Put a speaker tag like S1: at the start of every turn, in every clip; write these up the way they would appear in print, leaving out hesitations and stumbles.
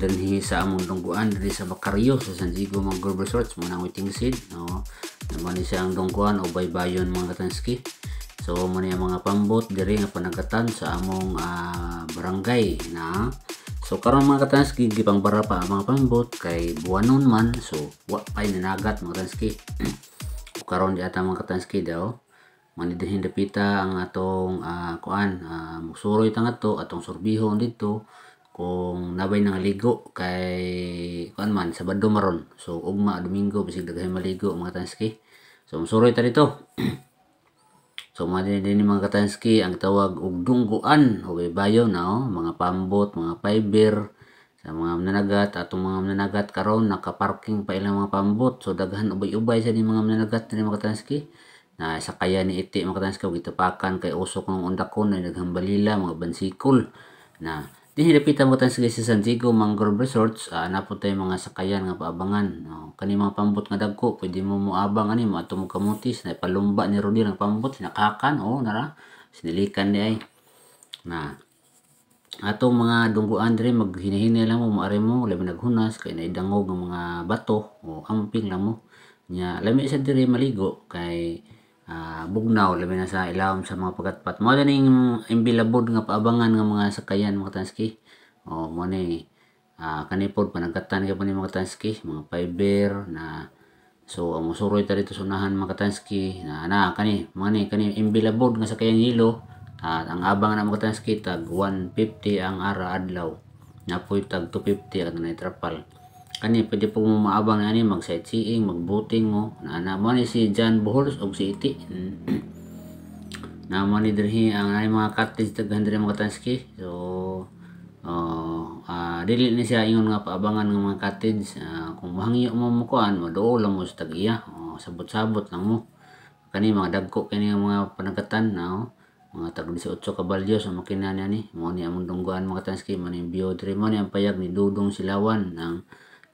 S1: dinhi sa among dungguan diri sa Bacario sa San Diego Mangrove Resorts mo nang waiting seed no. Naman ni siya ang dungguan o baybayon mga katanski. So mo ni mga pambot diri nga panagatan sa among barangay na. So karon mga katanski gipang bara pa ang mga pambot kay buwanon man so wa pay nanagat mga katanski. Karon di ata mga katanski daw manidhin dapita ang atong magsuroy ta ngadto atong sorbihon dito kung nabay nang ligo kay kuan man Sabado maron. So ugma Domingo bisig daghay maligo mga katanski. So magsuroy ta dito. So madin mga katanski ang tawag og dungguan o baybayon na mga pambot, mga fiber sa mga mananagat. Atong mga mananagat karon nakaparking pa ilang mga pambot. So daghan ubay-ubay sa ni mga mananagat ni mga katanski. Na sa kaya ni iti mga katanski og gitapakan kay usok ng undakon na daghang balila mga bansikol na dinhi dapitan mo sa San Diego Mangrove Resorts. Napod tay mga sakayan nga paabangan no. Kani mga pambot nga dagko pwede mo moabang ani mo ato mo kamutis na palumba ni Rudy ng pambot sinakakan nara sinilikan di ay na atong mga dungguan diri maghinay-hinay lang mo maari mo labi naghunas kay naidangog ng mga bato o amping lang mo nya lami sa diri maligo kay bugnaw labi na sa ilawom sa mga pagatpat mo ning imbilabod nga paabangan nga mga sakayan mga tanski o mo ni kanipod panagatan kay ni mga katanski mga fiber na so ang musuroy ta dito sunahan mga katanski na kani imbilabod nga sa kayang hilo at ang abang na mga katanski tag 150 ang ara adlaw napoy tag 250 at na trapal kani pwede po mo maabang ani mag sightseeing magboating mo na mo ni si John Bohors og si Iti na mo ni dirhi ang mga cottage daghan diri mga katanski. So dili ni siya ingon nga paabangan ng mga cottage kung mahangyo mo kuan madoo lang mo sa tag-iya sabot-sabot lang mo kani mga dagko kani mga panagatan na mga tag 18 kabalyo sa makina ni mo ni among dungguan mga katanski mo ni bio diri mo ni ang payag ni Dudong Silawan ng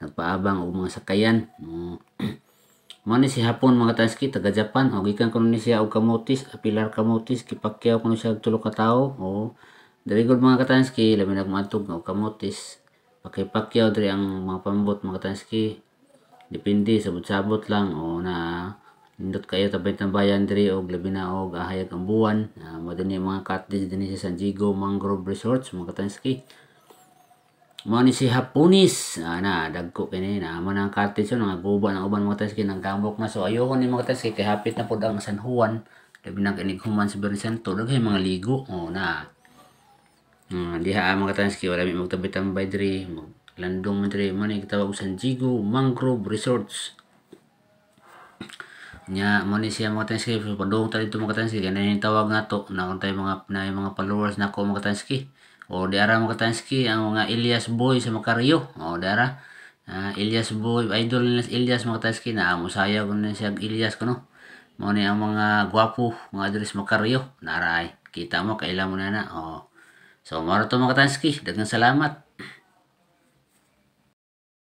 S1: nagpaabang og mga sakayan mo ni si hapon mga katanski taga Japan og gikan kuno ni siya og kamutis Pilar Kamutis gipakyaw kuno siya og tulo ka tawo diri gud mga katanski labi nagmatog og kamutis pakipakyaw diri ang mga pambot mga katanski depende sabot-sabot lang na nindot kayo tabay tambayan diri og labi na og ahayag ang buwan madani mga cottage dinhi sa San Diego Mangrove Resorts mga katanski. Mo ni si Hapunis na dagko kini na mo nang cottage nga guba ng uban mga katanski nang gambok na so ayohon ni mga katanski kay hapit na pud ang San Juan labi na kinig human sa Biyernes Santo daghay mga ligo na diha mga katanski wala mi magtabi-tambay diri landong man diri man gitawag San Diego Mangrove Resorts nya mo ni siya mga katanski padung ta dito mga katanski kay nay tawag nato na untay mga followers nako mga katanski o diara mga katanski ang mga Elias Boy sa Macaryo diara Elias Boy idol ni Elias mga katanski na musaya ko na siya Elias kuno mo ni ang mga gwapo mga diri sa Macaryo naray kita mo kaila mo na so maro to mga katanski daghang salamat.